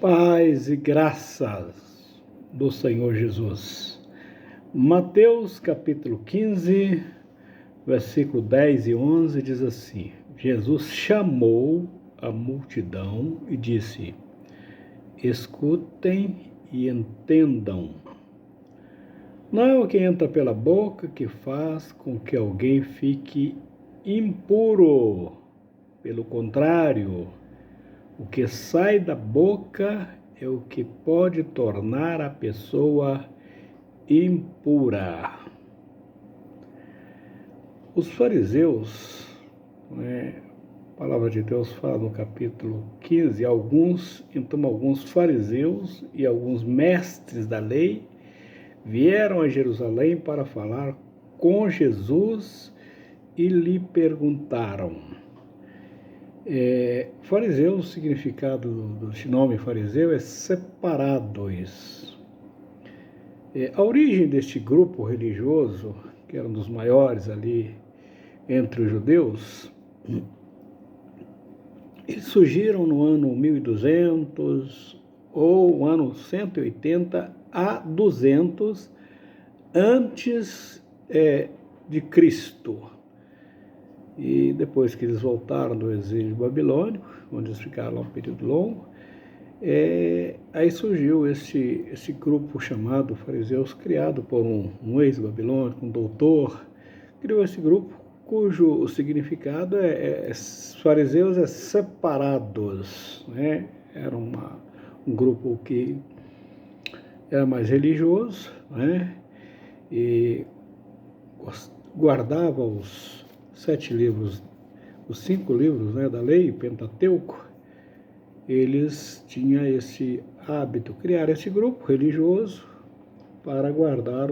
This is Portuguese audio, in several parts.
Paz e graças do Senhor Jesus. Mateus capítulo 15, versículo 10 e 11 diz assim: Jesus chamou a multidão e disse: escutem e entendam. Não é o que entra pela boca que faz com que alguém fique impuro. Pelo contrário, o que sai da boca é o que pode tornar a pessoa impura. Os fariseus, a palavra de Deus fala no capítulo 15, alguns fariseus e alguns mestres da lei vieram a Jerusalém para falar com Jesus e lhe perguntaram. Fariseu, o significado do nome fariseu é separados. A origem deste grupo religioso, que era um dos maiores ali entre os judeus, eles surgiram no ano 1200 ou ano 180 a 200 antes de Cristo. E depois que eles voltaram do exílio babilônico, onde eles ficaram lá um período longo, aí surgiu esse grupo chamado fariseus, criado por um ex-babilônico, um doutor, criou esse grupo cujo significado fariseus é separados, né? Era um grupo que era mais religioso, né? E guardava os 7 livros, os 5 livros, da lei, Pentateuco. Eles tinham esse hábito, criaram esse grupo religioso para guardar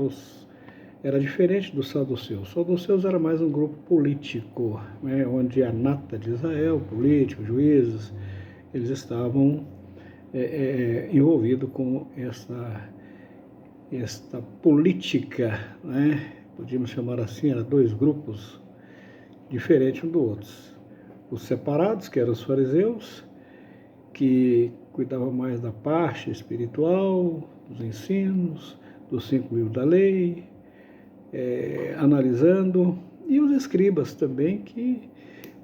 Era diferente dos saduceus. Os saduceus era mais um grupo político, onde a nata de Israel, políticos, juízes, eles estavam envolvidos com esta política, podíamos chamar assim, eram 2 grupos diferentes um do outro. Os separados, que eram os fariseus, que cuidavam mais da parte espiritual, dos ensinos, dos 5 livros da lei, analisando, e os escribas também, que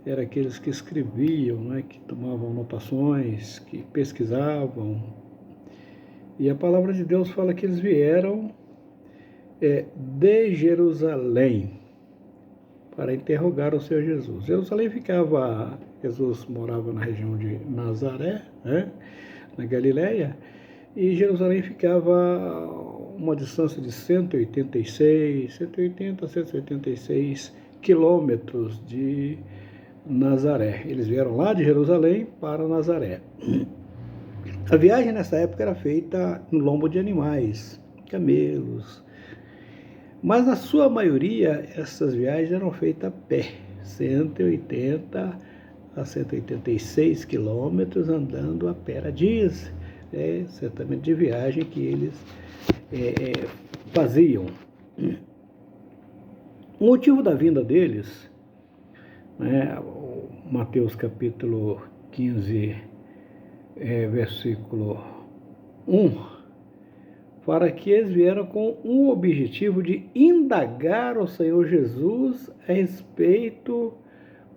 eram aqueles que escreviam, que tomavam anotações, que pesquisavam. E a palavra de Deus fala que eles vieram de Jerusalém para interrogar o Senhor Jesus. Jesus morava na região de Nazaré, na Galileia, e Jerusalém ficava uma distância de 180 a 186 quilômetros de Nazaré. Eles vieram lá de Jerusalém para Nazaré. A viagem nessa época era feita no lombo de animais, camelos, mas na sua maioria essas viagens eram feitas a pé, 180 a 186 quilômetros andando a pé. Era dias, certamente de viagem que eles faziam. O motivo da vinda deles, Mateus capítulo 15, versículo 1, para que eles vieram com um objetivo de indagar o Senhor Jesus a respeito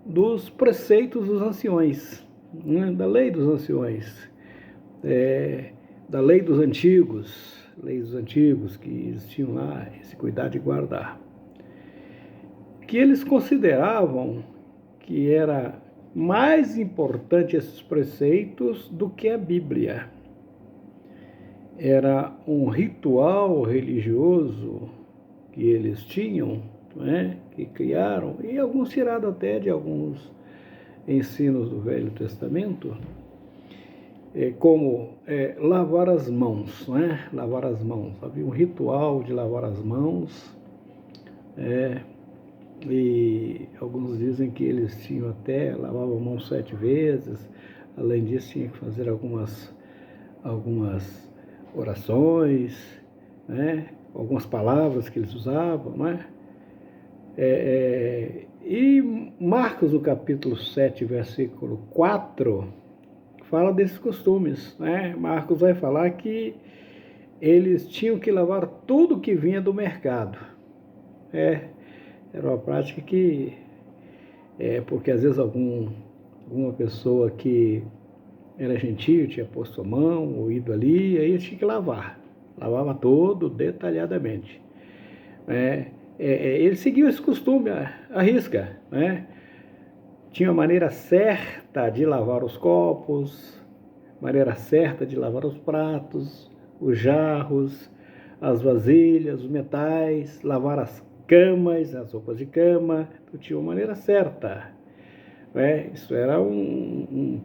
dos preceitos dos anciões, da lei dos anciões, da lei dos antigos, que eles tinham lá esse cuidado de guardar, que eles consideravam que era mais importante esses preceitos do que a Bíblia. Era um ritual religioso que eles tinham, que criaram, e alguns tiraram até de alguns ensinos do Velho Testamento, como lavar as mãos, lavar as mãos. Havia um ritual de lavar as mãos, e alguns dizem que eles tinham até, lavavam a mão 7 vezes, além disso tinha que fazer algumas orações, algumas palavras que eles usavam, e Marcos, o capítulo 7, versículo 4, fala desses costumes, né? Marcos vai falar que eles tinham que lavar tudo que vinha do mercado. Era uma prática que, porque às vezes alguma pessoa que era gentil tinha posto a mão ou ido ali, aí tinha que lavar. Lavava todo detalhadamente. Eles seguiam esse costume à risca, né? Tinha a maneira certa de lavar os copos, maneira certa de lavar os pratos, os jarros, as vasilhas, os metais, lavar as camas, as roupas de cama. Então, tinha uma maneira certa. Isso era um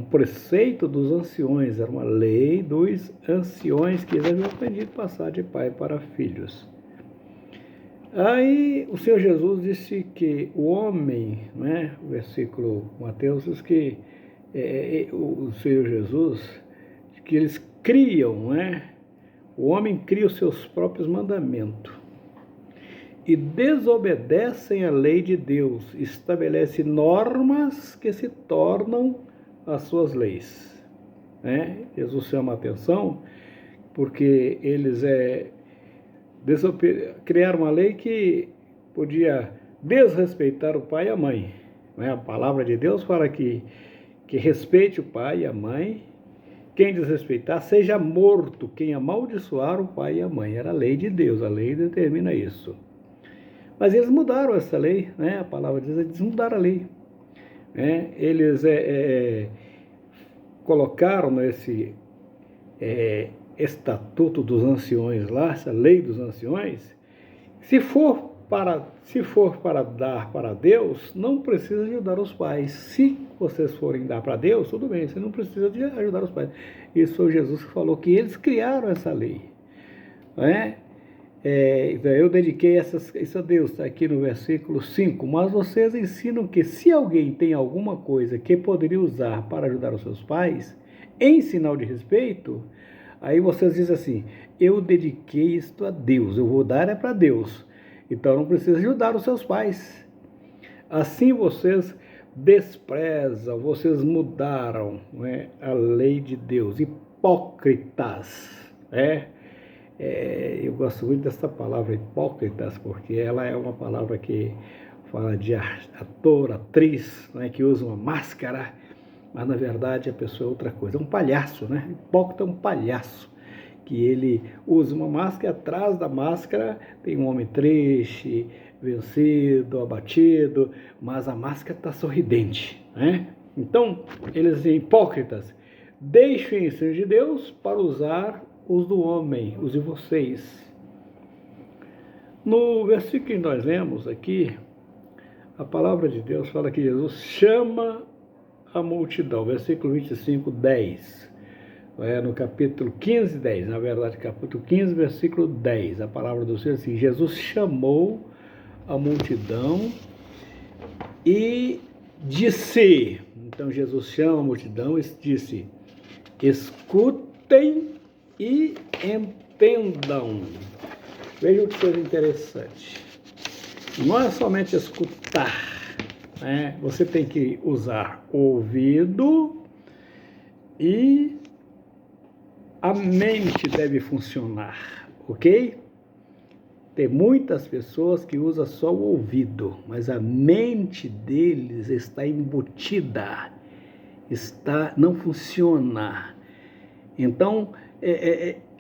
preceito dos anciões, era uma lei dos anciões que eles haviam aprendido a passar de pai para filhos. Aí o Senhor Jesus disse que o homem, o versículo Mateus diz que o Senhor Jesus, que eles criam, o homem cria os seus próprios mandamentos e desobedecem a lei de Deus, estabelece normas que se tornam as suas leis. Jesus chama a atenção porque eles criaram uma lei que podia desrespeitar o pai e a mãe. A palavra de Deus fala que respeite o pai e a mãe. Quem desrespeitar, seja morto. Quem amaldiçoar o pai e a mãe. Era a lei de Deus, a lei determina isso. Mas eles mudaram essa lei, a palavra diz, eles mudaram a lei. Eles colocaram esse estatuto dos anciões lá, essa lei dos anciões. Se for para dar para Deus, não precisa ajudar os pais. Se vocês forem dar para Deus, tudo bem, você não precisa de ajudar os pais. Isso foi Jesus que falou que eles criaram essa lei. Eu dediquei isso a Deus, está aqui no versículo 5. Mas vocês ensinam que se alguém tem alguma coisa que poderia usar para ajudar os seus pais, em sinal de respeito, aí vocês dizem assim, eu dediquei isto a Deus, eu vou dar para Deus, então não precisa ajudar os seus pais. Assim vocês desprezam, vocês mudaram a lei de Deus, hipócritas. Eu gosto muito dessa palavra hipócritas, porque ela é uma palavra que fala de ator, atriz, que usa uma máscara, mas na verdade a pessoa é outra coisa, é um palhaço, Hipócrita é um palhaço, que ele usa uma máscara e atrás da máscara tem um homem triste, vencido, abatido, mas a máscara está sorridente, Então, eles são hipócritas, deixem os ensinos de Deus para usar os do homem, os de vocês. No versículo que nós lemos aqui, a palavra de Deus fala que Jesus chama a multidão, versículo 25, 10. No capítulo 15, 10, na verdade, capítulo 15, versículo 10, a palavra do Senhor assim, Jesus chamou a multidão e disse, então Jesus chama a multidão e disse, escutem e entendam. Vejam que coisa interessante. Não é somente escutar, você tem que usar o ouvido e a mente deve funcionar, ok? Tem muitas pessoas que usam só o ouvido, mas a mente deles está embutida, não funciona. Então,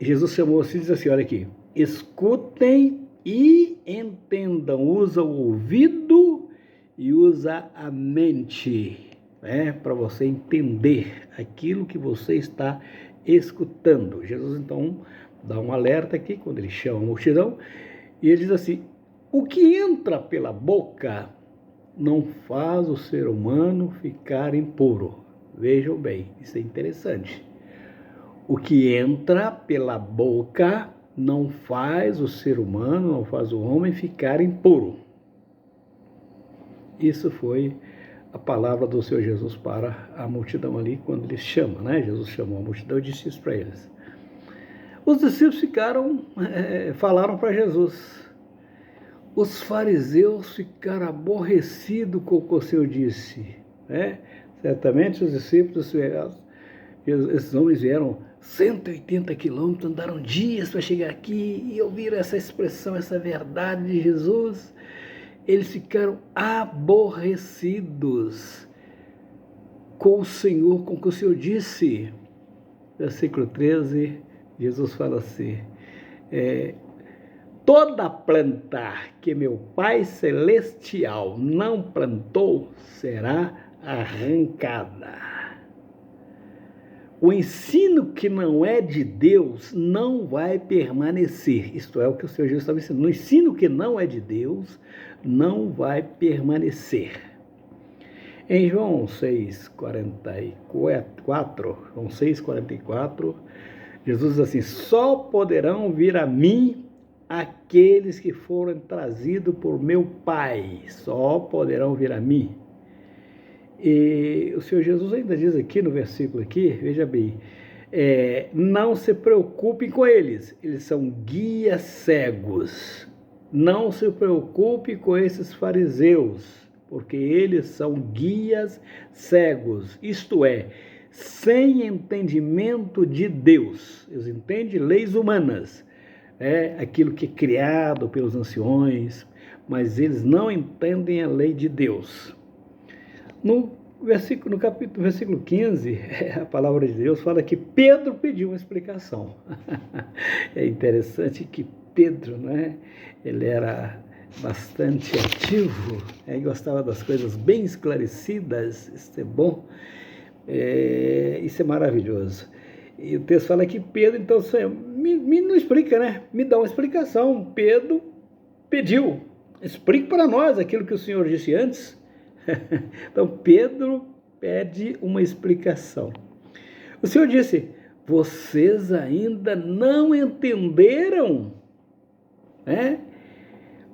Jesus chamou assim, diz assim, olha aqui, escutem e entendam, usa o ouvido e usa a mente, para você entender aquilo que você está escutando. Jesus então dá um alerta aqui, quando ele chama a multidão, e ele diz assim, o que entra pela boca não faz o ser humano ficar impuro. Vejam bem, isso é interessante. O que entra pela boca não faz o ser humano, não faz o homem ficar impuro. Isso foi a palavra do Senhor Jesus para a multidão ali, quando ele chama, Jesus chamou a multidão e disse isso para eles. Os discípulos falaram para Jesus. Os fariseus ficaram aborrecidos com o que o Senhor disse. Certamente os discípulos, esses homens vieram 180 quilômetros, andaram dias para chegar aqui e ouviram essa expressão, essa verdade de Jesus. Eles ficaram aborrecidos com o Senhor, com o que o Senhor disse. Versículo 13, Jesus fala assim: toda planta que meu Pai Celestial não plantou será arrancada. O ensino que não é de Deus não vai permanecer. Isto é o que o Senhor Jesus estava ensinando. O ensino que não é de Deus não vai permanecer. Em João 6,44, João 6,44, Jesus diz assim: só poderão vir a mim aqueles que foram trazidos por meu Pai. Só poderão vir a mim. E o Senhor Jesus ainda diz aqui no versículo aqui, veja bem, não se preocupem com eles, eles são guias cegos. Não se preocupe com esses fariseus, porque eles são guias cegos, isto é, sem entendimento de Deus. Eles entendem leis humanas, aquilo que é criado pelos anciões, mas eles não entendem a lei de Deus. No versículo 15, a palavra de Deus fala que Pedro pediu uma explicação. É interessante que Pedro, ele era bastante ativo, gostava das coisas bem esclarecidas. Isso é bom, isso é maravilhoso. E o texto fala que Pedro, então, me não explica, me dá uma explicação. Pedro pediu, explique para nós aquilo que o Senhor disse antes. Então Pedro pede uma explicação. O Senhor disse: vocês ainda não entenderam?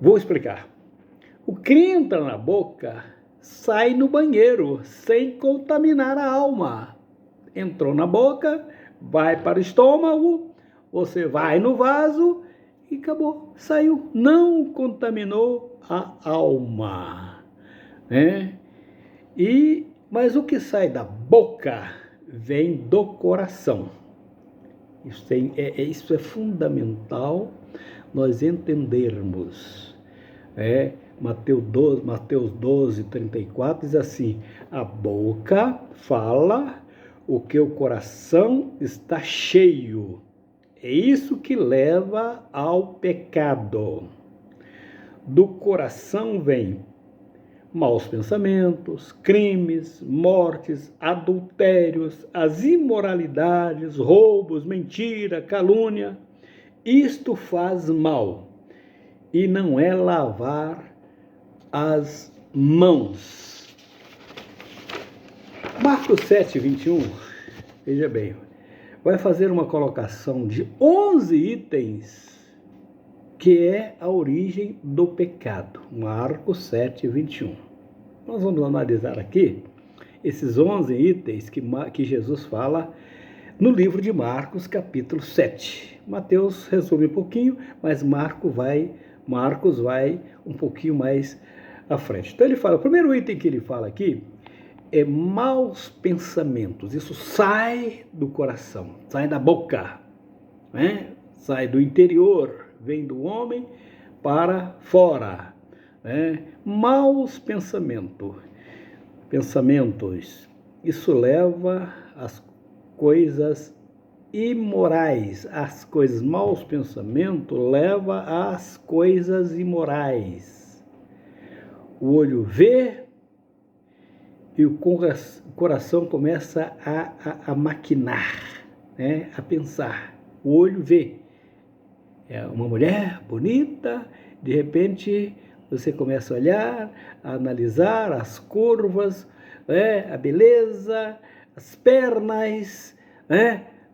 Vou explicar. O que entra na boca sai no banheiro sem contaminar a alma. Entrou na boca, vai para o estômago, você vai no vaso e acabou, saiu. Não contaminou a alma. Mas o que sai da boca vem do coração. Isso é fundamental nós entendermos. Mateus 12, 34 diz assim: a boca fala o que o coração está cheio. É isso que leva ao pecado. Do coração vem maus pensamentos, crimes, mortes, adultérios, as imoralidades, roubos, mentira, calúnia. Isto faz mal e não é lavar as mãos. Marcos 7, 21, veja bem, vai fazer uma colocação de 11 itens que é a origem do pecado. Marcos 7, 21. Nós vamos analisar aqui esses 11 itens que Jesus fala no livro de Marcos, capítulo 7. Mateus resume um pouquinho, mas Marcos vai um pouquinho mais à frente. Então ele fala, o primeiro item que ele fala aqui é maus pensamentos. Isso sai do coração, sai da boca, sai do interior, vem do homem para fora. Maus pensamentos, isso leva às coisas imorais. As coisas, maus pensamentos leva às coisas imorais. O olho vê e o coração começa a maquinar, a pensar. O olho vê. É uma mulher bonita, de repente você começa a olhar, a analisar as curvas, a beleza, as pernas,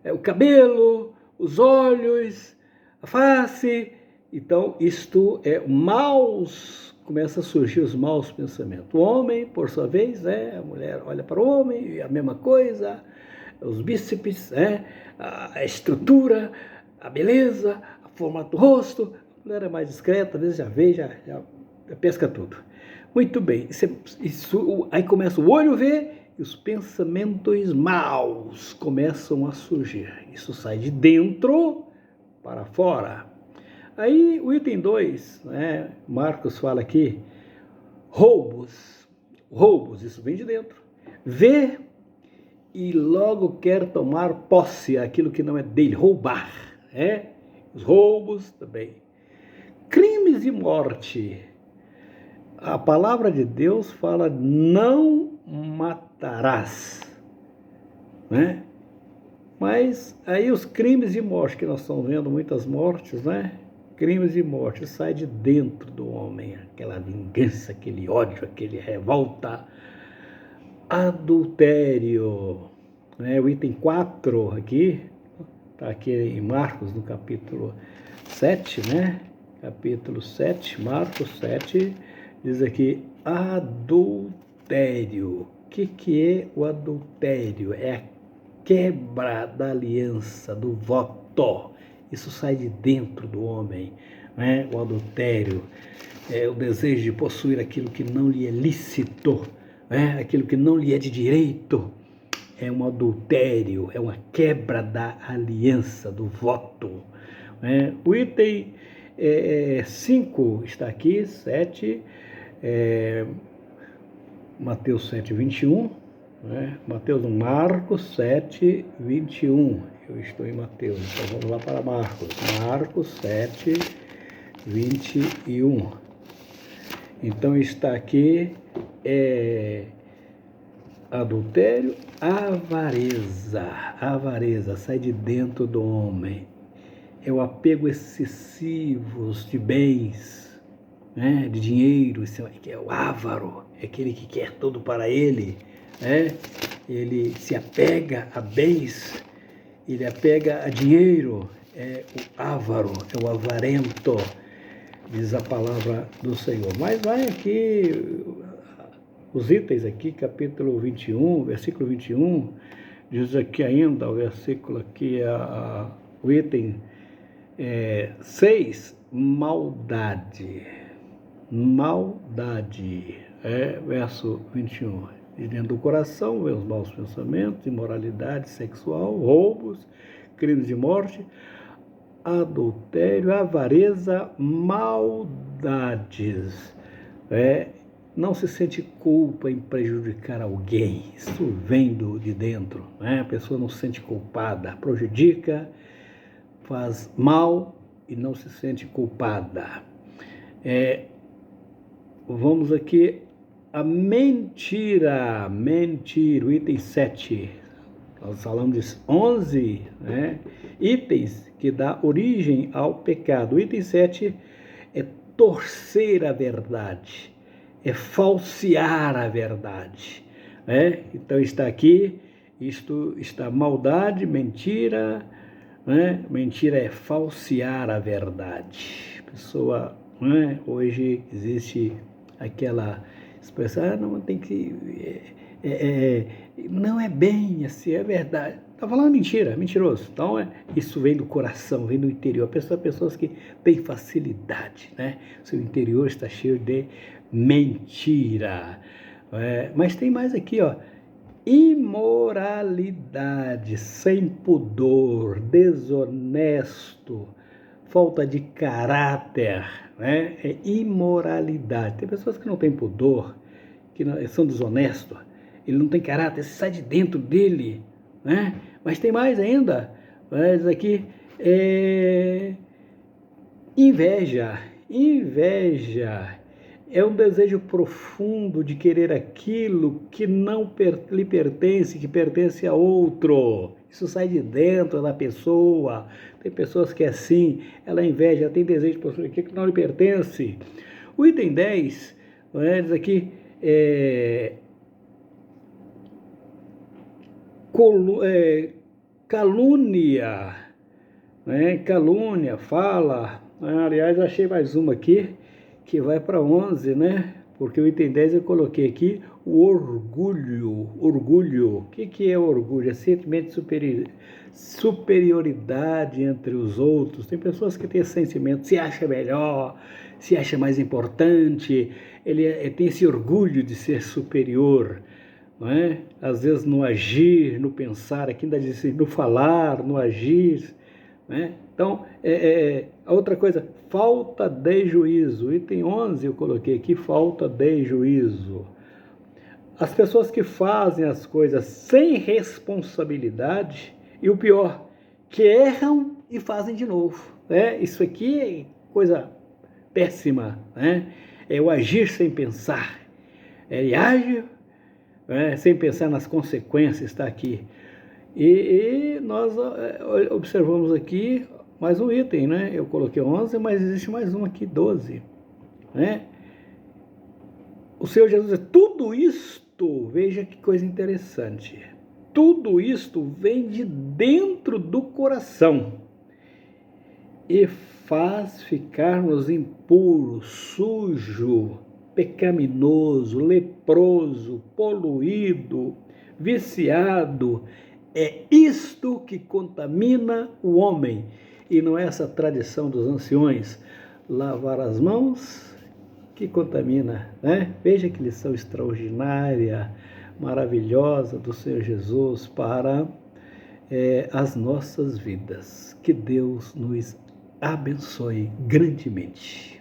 o cabelo, os olhos, a face. Então, isto é maus, começa a surgir os maus pensamentos. O homem, por sua vez, a mulher olha para o homem, e a mesma coisa, os bíceps, a estrutura, a beleza, a forma do rosto. A mulher é mais discreta, às vezes já vê, já pesca tudo. Muito bem, aí começa o olho ver e os pensamentos maus começam a surgir. Isso sai de dentro para fora. Aí o item 2, né, Marcos fala aqui, roubos, isso vem de dentro. Vê e logo quer tomar posse aquilo que não é dele, roubar, né? Os roubos também. Crimes e morte. A palavra de Deus fala, não matarás, né? Mas aí os crimes e morte, que nós estamos vendo muitas mortes, né? Crimes e morte, sai de dentro do homem, aquela vingança, aquele ódio, aquele revolta. Adultério, né? O item 4 aqui, está aqui em Marcos, no capítulo 7, né? Capítulo 7, Marcos 7, diz aqui, adultério. O que é o adultério? É a quebra da aliança, do voto. Isso sai de dentro do homem, né? O adultério é o desejo de possuir aquilo que não lhe é lícito, né? Aquilo que não lhe é de direito. É um adultério, é uma quebra da aliança, do voto, né? O item 5 está aqui, 7, Mateus 7, 21, né? Marcos 7, 21. Eu estou em Mateus, então vamos lá para Marcos. Marcos 7, 21. Então está aqui, adultério, avareza sai de dentro do homem. É o apego excessivo de bens, né, de dinheiro, que é o avaro, é aquele que quer tudo para ele, né? Ele se apega a bens, ele apega a dinheiro, é o avaro, é o avarento, diz a palavra do Senhor. Mas vai aqui, os itens aqui, capítulo 21, versículo 21, diz aqui ainda, o versículo aqui, o item 6, maldade, verso 21, de dentro do coração vem os maus pensamentos, imoralidade sexual, roubos, crimes de morte, adultério, avareza, maldades, não se sente culpa em prejudicar alguém, isso vem de dentro, né? A pessoa não se sente culpada, prejudica, faz mal e não se sente culpada. Vamos aqui, a mentira, o item 7, nós falamos de 11, né, itens que dá origem ao pecado. O item 7 é torcer a verdade, é falsear a verdade, né? Então está aqui, isto está maldade, mentira, né? Mentira é falsear a verdade. Pessoa, né? Hoje existe aquela expressão, não tem que, não é bem assim, é verdade. Está falando mentira, mentiroso. Então, isso vem do coração, vem do interior. Pessoas que têm facilidade, né? Seu interior está cheio de mentira. Mas tem mais aqui, ó. Imoralidade, sem pudor, desonesto, falta de caráter, né? É imoralidade. Tem pessoas que não têm pudor, que são desonestos, ele não tem caráter, isso sai de dentro dele, né? Mas tem mais ainda, mas aqui inveja é um desejo profundo de querer aquilo que não lhe pertence, que pertence a outro. Isso sai de dentro da pessoa. Tem pessoas que é assim, ela inveja, ela tem desejo de possuir aquilo que não lhe pertence. O item 10, diz aqui, calúnia, né? Calúnia, fala, aliás, achei mais uma aqui, que vai para 11, né? Porque o item 10 eu coloquei aqui, o orgulho. O que é orgulho? É sentimento de superioridade entre os outros. Tem pessoas que têm esse sentimento, se acha melhor, se acha mais importante, ele tem esse orgulho de ser superior, não é? Às vezes no agir, no pensar, aqui ainda diz no falar, no agir, né? Então, a outra coisa, falta de juízo. Item 11 eu coloquei aqui, falta de juízo. As pessoas que fazem as coisas sem responsabilidade, e o pior, que erram e fazem de novo, né? Isso aqui é coisa péssima, né? É o agir sem pensar. Ele age sem pensar nas consequências, está aqui. E nós observamos aqui mais um item, né? Eu coloquei 11, mas existe mais um aqui, 12, né? O Senhor Jesus diz, tudo isto, veja que coisa interessante, tudo isto vem de dentro do coração e faz ficarmos impuros, sujo, pecaminoso, leproso, poluído, viciado. É isto que contamina o homem. E não é essa tradição dos anciões, lavar as mãos, que contamina, né? Veja que lição extraordinária, maravilhosa do Senhor Jesus para as nossas vidas. Que Deus nos abençoe grandemente.